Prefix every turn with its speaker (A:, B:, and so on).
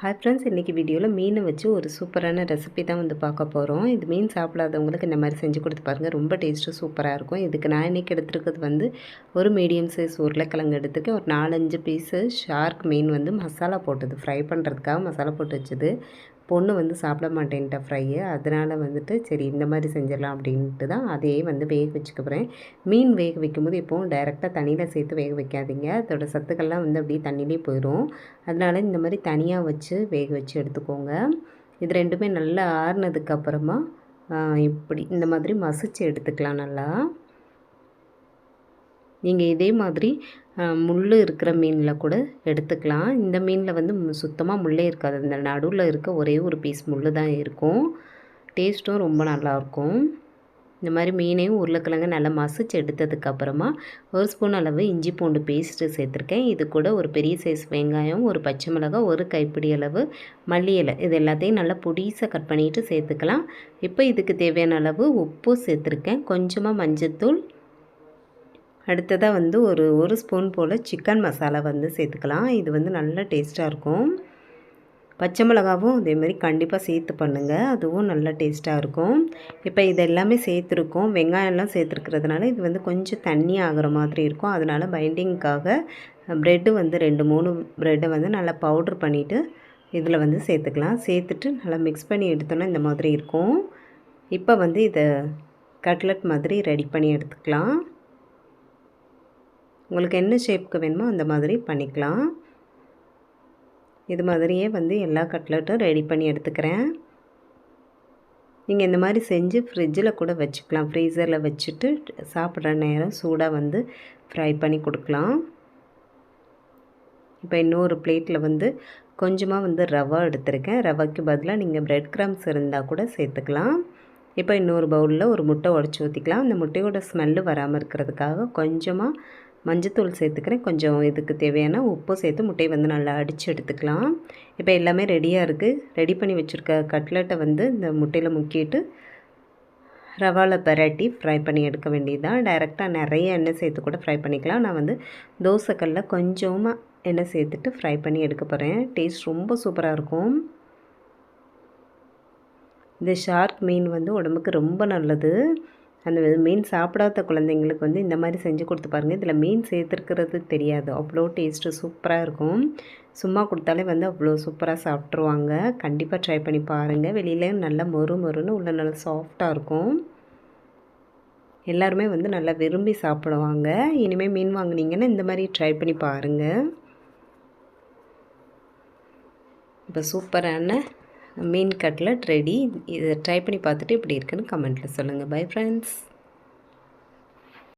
A: Hi friends, இன்றைக்கி வீடியோவில் மீனை வச்சு ஒரு சூப்பரான ரெசிபி தான் வந்து பார்க்க போகிறோம். இது மீன் சாப்பிடாதவங்களுக்கு இந்த மாதிரி செஞ்சு கொடுத்து பாருங்கள். ரொம்ப டேஸ்ட்டு சூப்பராக இருக்கும். இதுக்கு நான் இன்றைக்கி எடுத்துருக்கிறது வந்து ஒரு மீடியம் சைஸ் உருளைக்கிழங்கு எடுத்துருக்கேன். ஒரு 4-5 பீஸு ஷார்க் மீன் வந்து மசாலா போட்டது, ஃப்ரை பண்ணுறதுக்காக மசாலா போட்டு வச்சது. பொண்ணு வந்து சாப்பிட மாட்டேன்ட்டா ஃப்ரையை, அதனால் வந்துட்டு சரி இந்த மாதிரி செஞ்சிடலாம் அப்படின்ட்டு தான் அதையே வந்து வேக வச்சுக்க போகிறேன். மீன் வேக வைக்கும்போது எப்போவும் டைரெக்டாக தண்ணியில் சேர்த்து வேக வைக்காதீங்க. அதோடய சத்துக்கள்லாம் வந்து அப்படியே தண்ணியிலே போயிடும். அதனால் இந்த மாதிரி தனியாக வச்சு வேக வச்சு எடுத்துக்கோங்க. இது ரெண்டுமே நல்லா ஆறுனதுக்கப்புறமா இப்படி இந்த மாதிரி மசிச்சு எடுத்துக்கலாம் நல்லா. நீங்கள் இதே மாதிரி முள் இருக்கிற மீனில் கூட எடுத்துக்கலாம். இந்த மீனில் வந்து சுத்தமாக முள்ளே இருக்காது. இந்த நடுவில் இருக்க ஒரே ஒரு பீஸ் முள் தான் இருக்கும். டேஸ்ட்டும் ரொம்ப நல்லாயிருக்கும். இந்த மாதிரி மீனையும் உருளைக்கிழங்கு நல்லா மசிச்சு எடுத்ததுக்கப்புறமா 1 ஸ்பூன் அளவு இஞ்சி பூண்டு பேஸ்ட்டு சேர்த்துருக்கேன். இது கூட ஒரு பெரிய சைஸ் வெங்காயம், ஒரு பச்சை மிளகாய், ஒரு கைப்பிடி அளவு மல்லி இலை, இது எல்லாத்தையும் நல்லா பொடிசாக கட் பண்ணிவிட்டு சேர்த்துக்கலாம். இப்போ இதுக்கு தேவையான அளவு உப்பு சேர்த்துருக்கேன். கொஞ்சமாக மஞ்சத்தூள், அடுத்ததாக வந்து ஒரு ஸ்பூன் போல் சிக்கன் மசாலா வந்து சேர்த்துக்கலாம். இது வந்து நல்ல டேஸ்ட்டாக இருக்கும். பச்சை மிளகாவும் அதேமாதிரி கண்டிப்பாக சேர்த்து பண்ணுங்கள், அதுவும் நல்ல டேஸ்ட்டாக இருக்கும். இப்போ இது எல்லாமே சேர்த்துருக்கோம். வெங்காயம்லாம் சேர்த்துருக்கிறதுனால இது வந்து கொஞ்சம் தண்ணி ஆகிற மாதிரி இருக்கும். அதனால் பைண்டிங்க்காக ப்ரெட்டு வந்து 2-3 ப்ரெட்டை வந்து நல்லா பவுட்ரு பண்ணிவிட்டு இதில் வந்து சேர்த்துக்கலாம். சேர்த்துட்டு நல்லா மிக்ஸ் பண்ணி எடுத்தோன்னா இந்த மாதிரி இருக்கும். இப்போ வந்து இதை கட்லட் மாதிரி ரெடி பண்ணி எடுத்துக்கலாம். உங்களுக்கு என்ன ஷேப்புக்கு வேணுமோ அந்த மாதிரி பண்ணிக்கலாம். இது மாதிரியே வந்து எல்லா கட்லட்டும் ரெடி பண்ணி எடுத்துக்கிறேன். நீங்கள் இந்த மாதிரி செஞ்சு ஃப்ரிட்ஜில் கூட வச்சுக்கலாம். ஃப்ரீசரில் வச்சுட்டு சாப்பிட்ற நேரம் சூடாக வந்து ஃப்ரை பண்ணி கொடுக்கலாம். இப்போ இன்னொரு பிளேட்டில் வந்து கொஞ்சமாக வந்து ரவா எடுத்துருக்கேன். ரவைக்கு பதிலாக நீங்கள் பிரெட் கிரம்ஸ் இருந்தால் கூட சேர்த்துக்கலாம். இப்போ இன்னொரு பவுலில் ஒரு முட்டை உடச்சி ஊற்றிக்கலாம். அந்த முட்டையோட ஸ்மெல்லு வராமல் இருக்கிறதுக்காக கொஞ்சமாக மஞ்சத்தூள் சேர்த்துக்கிறேன். கொஞ்சம் இதுக்கு தேவையான உப்பு சேர்த்து முட்டையை வந்து நல்லா அடித்து எடுத்துக்கலாம். இப்போ எல்லாமே ரெடியாக இருக்குது. ரெடி பண்ணி வச்சுருக்க கட்லெட்டை வந்து இந்த முட்டையில் முக்கிட்டு ரவாவில் பரட்டி ஃப்ரை பண்ணி எடுக்க வேண்டியது தான். டைரெக்டாக நிறைய எண்ணெய் சேர்த்து கூட ஃப்ரை பண்ணிக்கலாம். நான் வந்து தோசைக்கல்லில் கொஞ்சமாக எண்ணெய் சேர்த்துட்டு ஃப்ரை பண்ணி எடுக்க போகிறேன். டேஸ்ட் ரொம்ப சூப்பராக இருக்கும். இந்த ஷார்க் மீன் வந்து உடம்புக்கு ரொம்ப நல்லது. அந்த மீன் சாப்பிடாத குழந்தைங்களுக்கு வந்து இந்த மாதிரி செஞ்சு கொடுத்து பாருங்கள். இதில் மீன் சேர்த்துருக்கிறது தெரியாது, அவ்வளோ டேஸ்ட்டு சூப்பராக இருக்கும். சும்மா கொடுத்தாலே வந்து அவ்வளோ சூப்பராக சாப்பிட்ருவாங்க. கண்டிப்பாக ட்ரை பண்ணி பாருங்கள். வெளியில நல்லா மொறுன்னு உள்ள நல்லா சாஃப்டாக இருக்கும். எல்லாருமே வந்து நல்லா விரும்பி சாப்பிடுவாங்க. இனிமேல் மீன் வாங்கினீங்கன்னா இந்த மாதிரி ட்ரை பண்ணி பாருங்கள். இப்போ சூப்பரான மீன் கட்லட் ரெடி. இதை ட்ரை பண்ணி பார்த்துட்டு இப்படி இருக்குன்னு கமெண்ட்டில் சொல்லுங்கள். Bye friends.